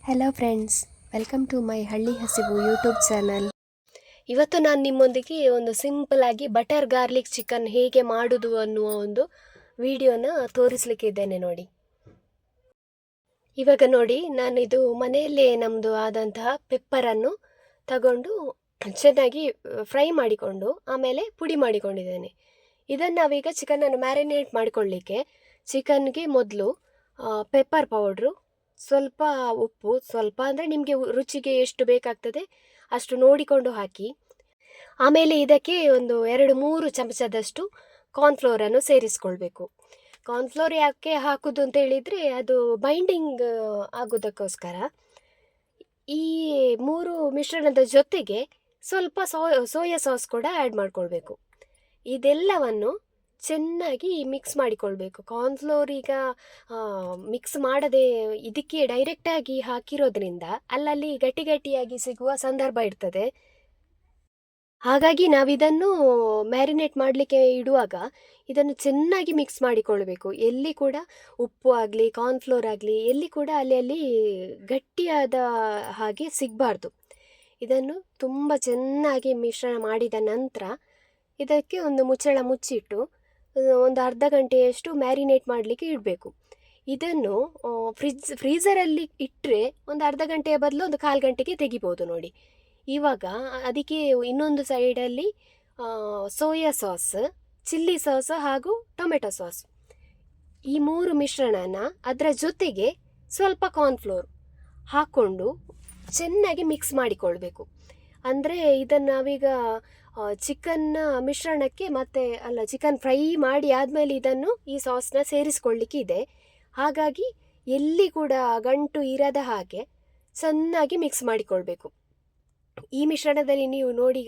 Hello friends, welcome to my Halli Hasivu YouTube channel. ಇವತ್ತು ನಾನು ನಿಮ್ಮೊಂದಿಗೆ ಒಂದು ಸಿಂಪಲ್ ಆಗಿ ಬಟರ್ ಗಾರ್ಲಿಕ್ ಚಿಕನ್ ಹೇಗೆ ಮಾಡೋದು ಅನ್ನುವ ಒಂದು ವಿಡಿಯೋನ ತೋರಿಸಲಿಕ್ಕಿದ್ದೇನೆ ನೋಡಿ. ಇವಾಗ ನೋಡಿ, ನಾನಿದು ಮನೆಯಲ್ಲೇ ನಮ್ಮದು ಆದಂತಹ ಪೆಪ್ಪರನ್ನು ತಗೊಂಡು ಚೆನ್ನಾಗಿ ಫ್ರೈ ಮಾಡಿಕೊಂಡು ಆಮೇಲೆ ಪುಡಿ ಮಾಡಿಕೊಂಡಿದ್ದೇನೆ. ಇದನ್ನು ನಾವೀಗ ಚಿಕನನ್ನು ಮ್ಯಾರಿನೇಟ್ ಮಾಡಿಕೊಳ್ಳಿಕ್ಕೆ ಚಿಕನ್ಗೆ ಮೊದಲು ಪೆಪ್ಪರ್ ಪೌಡ್ರು, ಸ್ವಲ್ಪ ಉಪ್ಪು, ಸ್ವಲ್ಪ ಅಂದರೆ ನಿಮಗೆ ರುಚಿಗೆ ಎಷ್ಟು ಬೇಕಾಗ್ತದೆ ಅಷ್ಟು ನೋಡಿಕೊಂಡು ಹಾಕಿ. ಆಮೇಲೆ ಇದಕ್ಕೆ ಒಂದು 2-3 ಚಮಚದಷ್ಟು ಕಾರ್ನ್ಫ್ಲೋರನ್ನು ಸೇರಿಸ್ಕೊಳ್ಬೇಕು. ಕಾರ್ನ್ಫ್ಲೋರ್ ಯಾಕೆ ಹಾಕೋದು ಅಂತ ಹೇಳಿದರೆ ಅದು ಬೈಂಡಿಂಗ್ ಆಗೋದಕ್ಕೋಸ್ಕರ. ಈ 3 ಮಿಶ್ರಣದ ಜೊತೆಗೆ ಸ್ವಲ್ಪ ಸೋಯಾ ಸಾಸ್ ಕೂಡ ಆ್ಯಡ್ ಮಾಡಿಕೊಳ್ಬೇಕು. ಇದೆಲ್ಲವನ್ನು ಚೆನ್ನಾಗಿ ಮಿಕ್ಸ್ ಮಾಡಿಕೊಳ್ಬೇಕು. ಕಾರ್ನ್ಫ್ಲೋರ್ ಈಗ ಮಿಕ್ಸ್ ಮಾಡದೆ ಇದಕ್ಕೆ ಡೈರೆಕ್ಟಾಗಿ ಹಾಕಿರೋದ್ರಿಂದ ಅಲ್ಲಲ್ಲಿ ಗಟ್ಟಿ ಗಟ್ಟಿಯಾಗಿ ಸಿಗುವ ಸಂದರ್ಭ ಇರ್ತದೆ. ಹಾಗಾಗಿ ನಾವಿದನ್ನು ಮ್ಯಾರಿನೇಟ್ ಮಾಡಲಿಕ್ಕೆ ಇಡುವಾಗ ಇದನ್ನು ಚೆನ್ನಾಗಿ ಮಿಕ್ಸ್ ಮಾಡಿಕೊಳ್ಬೇಕು. ಎಲ್ಲಿ ಕೂಡ ಉಪ್ಪು ಆಗಲಿ ಕಾರ್ನ್ಫ್ಲೋರ್ ಆಗಲಿ ಎಲ್ಲಿ ಕೂಡ ಅಲ್ಲಿ ಗಟ್ಟಿಯಾದ ಹಾಗೆ ಸಿಗಬಾರ್ದು. ಇದನ್ನು ತುಂಬ ಚೆನ್ನಾಗಿ ಮಿಶ್ರಣ ಮಾಡಿದ ನಂತರ ಇದಕ್ಕೆ ಒಂದು ಮುಚ್ಚಳ ಮುಚ್ಚಿಟ್ಟು ಒಂದು ಅರ್ಧ ಗಂಟೆಯಷ್ಟು ಮ್ಯಾರಿನೇಟ್ ಮಾಡಲಿಕ್ಕೆ ಇಡಬೇಕು. ಇದನ್ನು ಫ್ರೀಝರಲ್ಲಿ ಇಟ್ಟರೆ ಒಂದು ಅರ್ಧ ಗಂಟೆಯ ಬದಲು ಒಂದು 1/4 ಗಂಟೆಗೆ ತೆಗಿಬೋದು ನೋಡಿ. ಇವಾಗ ಅದಕ್ಕೆ ಇನ್ನೊಂದು ಸೈಡಲ್ಲಿ ಸೋಯಾ ಸಾಸ್, ಚಿಲ್ಲಿ ಸಾಸ್ ಹಾಗೂ ಟೊಮೆಟೊ ಸಾಸ್, ಈ 3 ಮಿಶ್ರಣನ ಅದರ ಜೊತೆಗೆ ಸ್ವಲ್ಪ ಕಾರ್ನ್ಫ್ಲೋರ್ ಹಾಕ್ಕೊಂಡು ಚೆನ್ನಾಗಿ ಮಿಕ್ಸ್ ಮಾಡಿಕೊಳ್ಬೇಕು. ಅಂದರೆ ಇದನ್ನು ನಾವೀಗ ಚಿಕನ್ನ ಮಿಶ್ರಣಕ್ಕೆ ಚಿಕನ್ ಫ್ರೈ ಮಾಡಿ ಆದಮೇಲೆ ಇದನ್ನು ಈ ಸಾಸ್ನ ಸೇರಿಸ್ಕೊಳ್ಳಿಕ್ಕೆ ಇದೆ. ಹಾಗಾಗಿ ಎಲ್ಲಿ ಕೂಡ ಗಂಟು ಇರದ ಹಾಗೆ ಚೆನ್ನಾಗಿ ಮಿಕ್ಸ್ ಮಾಡಿಕೊಳ್ಬೇಕು. ಈ ಮಿಶ್ರಣದಲ್ಲಿ ನೀವು ನೋಡಿ,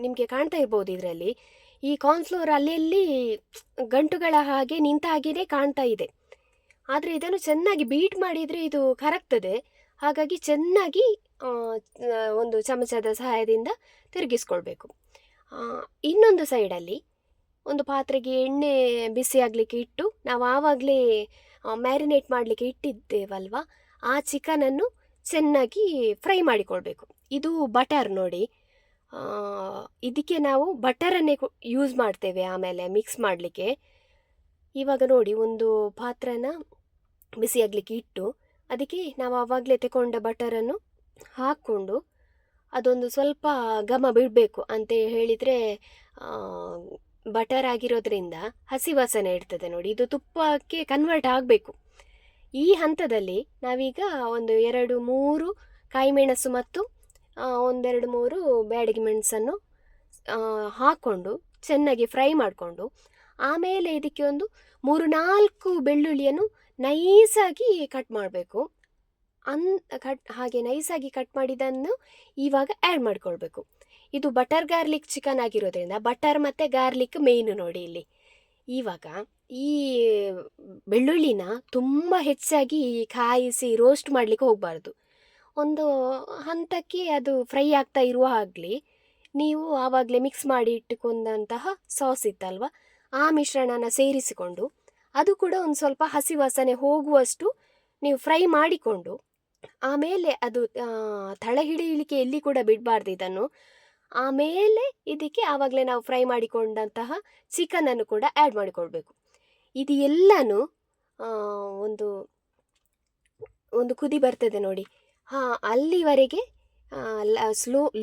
ನಿಮಗೆ ಕಾಣ್ತಾ ಇರ್ಬೋದು ಇದರಲ್ಲಿ ಈ ಕಾರ್ನ್ಫ್ಲೋರ್ ಅಲ್ಲೆಲ್ಲಿ ಗಂಟುಗಳ ಹಾಗೆ ನಿಂತ ಹಾಗೆಯೇ ಕಾಣ್ತಾ ಇದೆ. ಆದರೆ ಇದನ್ನು ಚೆನ್ನಾಗಿ ಬೀಟ್ ಮಾಡಿದರೆ ಇದು ಕರಗ್ತದೆ. ಹಾಗಾಗಿ ಚೆನ್ನಾಗಿ ಒಂದು ಚಮಚದ ಸಹಾಯದಿಂದ ತಿರುಗಿಸ್ಕೊಳ್ಬೇಕು. ಇನ್ನೊಂದು ಸೈಡಲ್ಲಿ ಒಂದು ಪಾತ್ರೆಗೆ ಎಣ್ಣೆ ಬಿಸಿ ಆಗಲಿಕ್ಕೆ ಇಟ್ಟು ನಾವು ಆವಾಗಲೇ ಮ್ಯಾರಿನೇಟ್ ಮಾಡಲಿಕ್ಕೆ ಇಟ್ಟಿದ್ದೇವಲ್ವ, ಆ ಚಿಕನನ್ನು ಚೆನ್ನಾಗಿ ಫ್ರೈ ಮಾಡಿಕೊಳ್ಬೇಕು. ಇದು ಬಟರ್ ನೋಡಿ, ಇದಕ್ಕೆ ನಾವು ಬಟರನ್ನೇ ಯೂಸ್ ಮಾಡ್ತೇವೆ ಆಮೇಲೆ ಮಿಕ್ಸ್ ಮಾಡಲಿಕ್ಕೆ. ಇವಾಗ ನೋಡಿ, ಒಂದು ಪಾತ್ರನ ಬಿಸಿಯಾಗಲಿಕ್ಕೆ ಇಟ್ಟು ಅದಕ್ಕೆ ನಾವು ಆವಾಗಲೇ ತಗೊಂಡ ಬಟರನ್ನು ಹಾಕ್ಕೊಂಡು ಅದೊಂದು ಸ್ವಲ್ಪ ಘಮ ಬಿಡಬೇಕು. ಅಂತ ಹೇಳಿದರೆ ಬಟರ್ ಆಗಿರೋದ್ರಿಂದ ಹಸಿ ವಾಸನೆ ಇರ್ತದೆ ನೋಡಿ, ಇದು ತುಪ್ಪಕ್ಕೆ ಕನ್ವರ್ಟ್ ಆಗಬೇಕು. ಈ ಹಂತದಲ್ಲಿ ನಾವೀಗ ಒಂದು 2-3 ಕಾಯಿಮೆಣಸು ಮತ್ತು 1-2-3 ಬ್ಯಾಡಗಿ ಮೆಣಸನ್ನು ಹಾಕ್ಕೊಂಡು ಚೆನ್ನಾಗಿ ಫ್ರೈ ಮಾಡಿಕೊಂಡು ಆಮೇಲೆ ಇದಕ್ಕೆ ಒಂದು 3-4 ಬೆಳ್ಳುಳ್ಳಿಯನ್ನು ನೈಸಾಗಿ ಕಟ್ ಮಾಡಬೇಕು. ಹಾಗೆ ನೈಸಾಗಿ ಕಟ್ ಮಾಡಿದ್ದನ್ನು ಇವಾಗ ಆ್ಯಡ್ ಮಾಡಿಕೊಳ್ಬೇಕು. ಇದು ಬಟರ್ ಗಾರ್ಲಿಕ್ ಚಿಕನ್ ಆಗಿರೋದ್ರಿಂದ ಬಟರ್ ಮತ್ತು ಗಾರ್ಲಿಕ್ ಮೇಯ್ನು ನೋಡಿ ಇಲ್ಲಿ. ಇವಾಗ ಈ ಬೆಳ್ಳುಳ್ಳಿನ ತುಂಬ ಹೆಚ್ಚಾಗಿ ಕಾಯಿಸಿ ರೋಸ್ಟ್ ಮಾಡಲಿಕ್ಕೆ ಹೋಗಬಾರ್ದು. ಒಂದು ಹಂತಕ್ಕೆ ಅದು ಫ್ರೈ ಆಗ್ತಾ ಇರುವ ಆಗಲಿ ನೀವು ಆವಾಗಲೇ ಮಿಕ್ಸ್ ಮಾಡಿ ಇಟ್ಟುಕೊಂಡಂತಹ ಸಾಸ್ ಇತ್ತಲ್ವ, ಆ ಮಿಶ್ರಣನ ಸೇರಿಸಿಕೊಂಡು ಅದು ಕೂಡ ಒಂದು ಸ್ವಲ್ಪ ಹಸಿ ವಾಸನೆ ಹೋಗುವಷ್ಟು ನೀವು ಫ್ರೈ ಮಾಡಿಕೊಂಡು ಆಮೇಲೆ ಅದು ತಳ ಹಿಡಿಯಲಿಕ್ಕೆ ಎಲ್ಲಿ ಕೂಡ ಬಿಡಬಾರ್ದು ಇದನ್ನು. ಆಮೇಲೆ ಇದಕ್ಕೆ ಆವಾಗಲೇ ನಾವು ಫ್ರೈ ಮಾಡಿಕೊಂಡಂತಹ ಚಿಕನನ್ನು ಕೂಡ ಆ್ಯಡ್ ಮಾಡಿಕೊಳ್ಬೇಕು. ಇದು ಎಲ್ಲನೂ ಒಂದು ಒಂದು ಕುದಿ ಬರ್ತದೆ ನೋಡಿ, ಅಲ್ಲಿವರೆಗೆ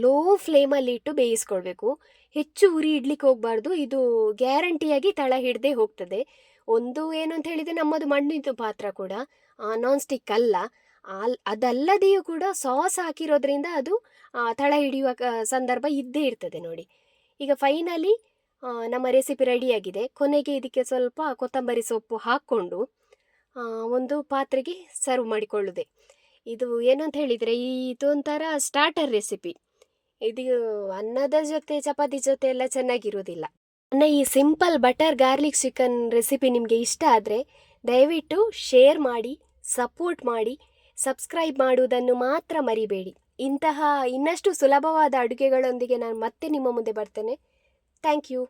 ಲೋ ಫ್ಲೇಮಲ್ಲಿ ಇಟ್ಟು ಬೇಯಿಸ್ಕೊಳ್ಬೇಕು. ಹೆಚ್ಚು ಉರಿ ಇಡ್ಲಿಕ್ಕೆ ಹೋಗಬಾರ್ದು, ಇದು ಗ್ಯಾರಂಟಿಯಾಗಿ ತಳ ಹಿಡದೆ ಹೋಗ್ತದೆ. ಒಂದು ಏನು ಅಂತ ಹೇಳಿದರೆ ನಮ್ಮದು ಮಣ್ಣಿದ್ದು ಪಾತ್ರ ಕೂಡ, ನಾನ್ ಸ್ಟಿಕ್ ಅಲ್ಲ. ಅದಲ್ಲದೆಯೂ ಕೂಡ ಸಾಸ್ ಹಾಕಿರೋದ್ರಿಂದ ಅದು ತಳ ಹಿಡಿಯುವ ಸಂದರ್ಭ ಇದ್ದೇ ಇರ್ತದೆ ನೋಡಿ. ಈಗ ಫೈನಲಿ ನಮ್ಮ ರೆಸಿಪಿ ರೆಡಿಯಾಗಿದೆ. ಕೊನೆಗೆ ಇದಕ್ಕೆ ಸ್ವಲ್ಪ ಕೊತ್ತಂಬರಿ ಸೊಪ್ಪು ಹಾಕ್ಕೊಂಡು ಒಂದು ಪಾತ್ರೆಗೆ ಸರ್ವ್ ಮಾಡಿಕೊಳ್ಳುದೆ. ಇದು ಏನು ಅಂತ ಹೇಳಿದರೆ ಇದೊಂಥರ ಸ್ಟಾರ್ಟರ್ ರೆಸಿಪಿ. ಇದು ಅನ್ನದ ಜೊತೆ ಚಪಾತಿ ಜೊತೆ ಎಲ್ಲ ಚೆನ್ನಾಗಿರೋದಿಲ್ಲ. ನನ್ನ ಈ simple butter garlic chicken recipe ನಿಮಗೆ ಇಷ್ಟ ಆದರೆ ದಯವಿಟ್ಟು ಶೇರ್ ಮಾಡಿ, ಸಪೋರ್ಟ್ ಮಾಡಿ, ಸಬ್ಸ್ಕ್ರೈಬ್ ಮಾಡುವುದನ್ನು ಮಾತ್ರ ಮರಿಬೇಡಿ. ಇಂತಹ ಇನ್ನಷ್ಟು ಸುಲಭವಾದ ಅಡುಗೆಗಳೊಂದಿಗೆ ನಾನು ಮತ್ತೆ ನಿಮ್ಮ ಮುಂದೆ ಬರ್ತೇನೆ. Thank you.